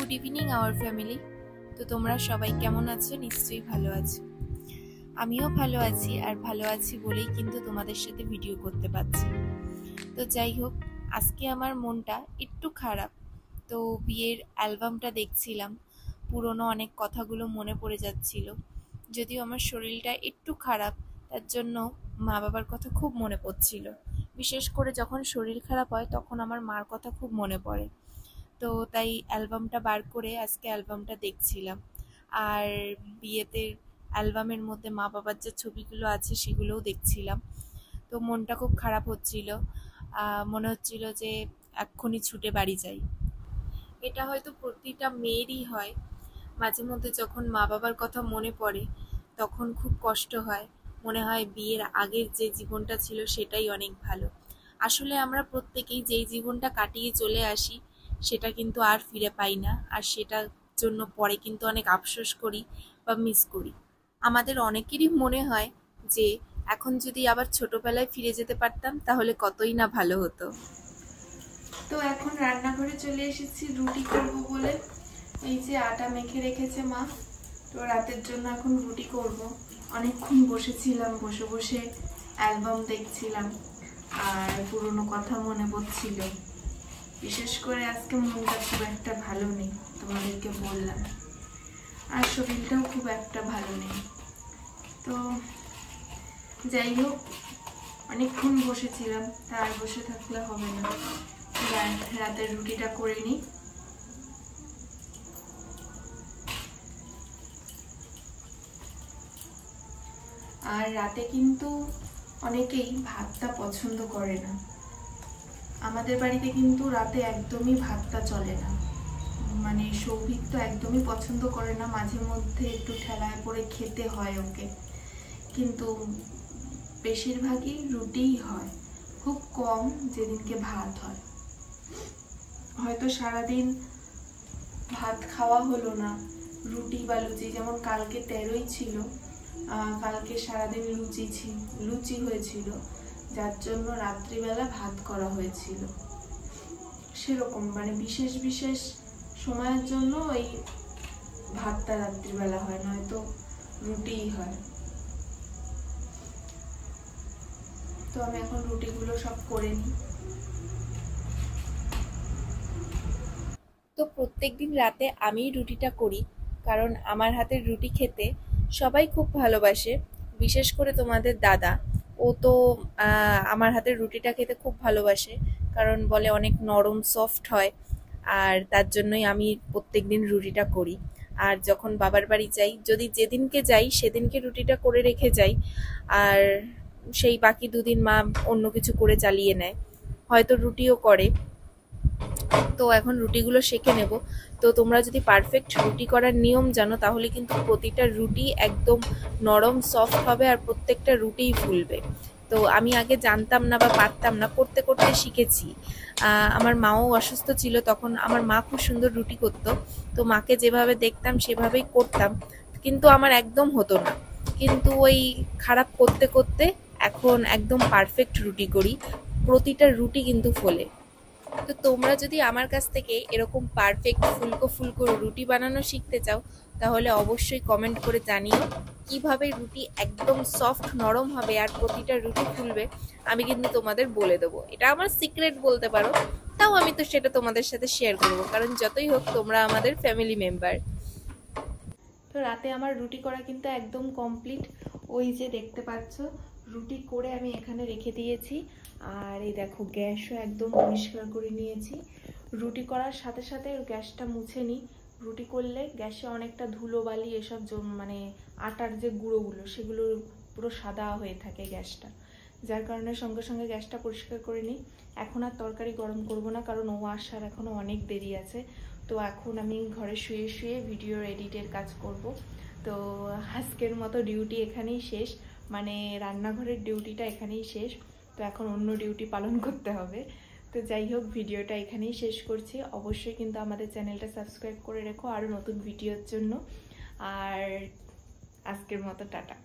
Good evening our family. তো তোমরা সবাই কেমন আছো? নিশ্চয়ই ভালো আছো। আমিও ভালো আছি, আর ভালো আছি বলেই কিন্তু তোমাদের সাথে ভিডিও করতে পারছি। তো যাই হোক, আজকে আমার মনটা একটু খারাপ। তো বিয়ের অ্যালবামটা দেখছিলাম, পুরনো অনেক কথাগুলো মনে পড়ে যাচ্ছিল। যদিও আমার শরীরটা একটু খারাপ, তার জন্য মা বাবার কথা খুব মনে পড়ছিল। বিশেষ করে যখন শরীর খারাপ হয় তখন আমার মার কথা খুব মনে পড়ে। তো তাই অ্যালবামটা বার করে আজকে অ্যালবামটা দেখছিলাম। আর বিয়েতে অ্যালবামের মধ্যে মা বাবার যে ছবিগুলো আছে সেগুলোও দেখছিলাম। তো মনটা খুব খারাপ হচ্ছিল। মনে হচ্ছিল যে এক্ষুনি ছুটে বাড়ি যাই। এটা হয়তো প্রতিটা মেয়েরই হয়। মাঝে মধ্যে যখন মা বাবার কথা মনে পড়ে তখন খুব কষ্ট হয়। মনে হয় বিয়ের আগের যে জীবনটা ছিল সেটাই অনেক ভালো। আসলে আমরা প্রত্যেকেই যেই জীবনটা কাটিয়ে চলে আসি সেটা কিন্তু আর ফিরে পাই না, আর সেটার জন্য পরে কিন্তু অনেক আফসোস করি বা মিস করি। আমাদের অনেকেরই মনে হয় যে এখন যদি আবার ছোটবেলায় ফিরে যেতে পারতাম তাহলে কতই না ভালো হতো। তো এখন রান্নাঘরে চলে এসেছি রুটি করব বলে। এই যে আটা মেখে রেখেছে মা, তো রাতের জন্য এখন রুটি করব। অনেকক্ষণ বসেছিলাম, বসে বসে অ্যালবাম দেখছিলাম আর পুরনো কথা মনে পড়ছিল। বিশেষ করে আজকে মনটা খুব একটা ভালো নেই, তোমাদেরকে বললাম, আর শরীরটাও খুব একটা ভালো নেই। তো যাই হোক, অনেকক্ষণ বসেছিলাম, আর বসে থাকলে হবে না, রাতের রুটিটা করে নিই। আর রাতে কিন্তু অনেকেই ভাতটা পছন্দ করে না। আমাদের বাড়িতে কিন্তু রাতে একদমই ভাতটা চলে না। মানে সৌভিক তো একদমই পছন্দ করে না, মাঝে মধ্যে একটু ঠেলায় পড়ে খেতে হয় ওকে, কিন্তু বেশিরভাগই রুটিই হয়। খুব কম যেদিনকে ভাত হয়। হয়তো সারাদিন ভাত খাওয়া হলো না, রুটি বা লুচি, যেমন কালকে 13ই ছিল, কালকে সারাদিন লুচি হয়েছিল, যার জন্য রাত্রিবেলা ভাত করা হয়েছিল। সেরকম মানে বিশেষ বিশেষ সময়ের জন্য ওই ভাতটা রাত্রিবেলা হয়, নয়তো রুটিই হয়। তো আমি এখন রুটিগুলো সব করে নিই। তো প্রত্যেকদিন রাতে আমি রুটিটা করি, কারণ আমার হাতের রুটি খেতে সবাই খুব ভালোবাসে। বিশেষ করে তোমাদের দাদা, ও তো আমার হাতের রুটিটা খেতে খুব ভালোবাসে, কারণ বলে অনেক নরম সফট হয়, আর তার জন্যই আমি প্রত্যেকদিন রুটিটা করি। আর যখন বাবার বাড়ি যাই, যদি যেদিনকে যাই সেদিনকে রুটিটা করে রেখে যাই, আর সেই বাকি দুদিন মা অন্য কিছু করে চালিয়ে নেয়, হয়তো রুটিও করে। তো এখন রুটিগুলো সেঁকে নেব। তো তোমরা যদি পারফেক্ট রুটি করার নিয়ম জানো তাহলে কিন্তু প্রতিটা রুটি একদম নরম সফট হবে, আর প্রত্যেকটা রুটিই ফুলবে। তো আমি আগে জানতাম না বা পারতাম না, করতে করতে শিখেছি। আমার মাও অসুস্থ ছিল, তখন আমার মা খুব সুন্দর রুটি করতো, তো মাকে যেভাবে দেখতাম সেভাবেই করতাম, কিন্তু আমার একদম হতো না। কিন্তু ওই খারাপ করতে করতে এখন একদম পারফেক্ট রুটি করি, প্রতিটা রুটি কিন্তু ফোলে। তো তোমরা যদি আমার কাছ থেকে এরকম পারফেক্ট ফুলকো ফুলকো রুটি বানানো শিখতে চাও তাহলে অবশ্যই কমেন্ট করে জানিও কিভাবে রুটি একদম সফট নরম হবে আর প্রতিটা রুটি ফুলবে। আমি কিন্তু তোমাদের বলে দেবো, এটা আমার সিক্রেট বলতে পারো, তাও আমি তো সেটা তোমাদের সাথে শেয়ার করবো, কারণ যতই হোক তোমরা আমাদের ফ্যামিলি মেম্বার। তো রাতে আমার রুটি করা কিন্তু একদম কমপ্লিট। ওই যে দেখতে পাচ্ছ রুটি করে আমি এখানে রেখে দিয়েছি, আর এই দেখো গ্যাসও একদম পরিষ্কার করে নিয়েছি। রুটি করার সাথে সাথে গ্যাসটা মুছে নিই। রুটি করলে গ্যাসে অনেকটা ধুলোবালি এসব মানে আটার যে গুঁড়োগুলো সেগুলো পুরো সাদা হয়ে থাকে গ্যাসটা, যার কারণে সঙ্গে সঙ্গে গ্যাসটা পরিষ্কার করে নিই। এখন আর তরকারি গরম করব না, কারণ ও আসার এখনও অনেক দেরি আছে। তো এখন আমি ঘরে শুয়ে শুয়ে ভিডিও এডিটের কাজ করব। তো আজকের মতো ডিউটি এখানেই শেষ, মানে রান্নাঘরের ডিউটিটা এখানেই শেষ। তো এখন অন্য ডিউটি পালন করতে হবে। তো যাই হোক, ভিডিওটা এখানেই শেষ করছি। অবশ্যই কিন্তু আমাদের চ্যানেলটা সাবস্ক্রাইব করে রেখো আরও নতুন ভিডিওর জন্য। আর আজকের মতো টাটা।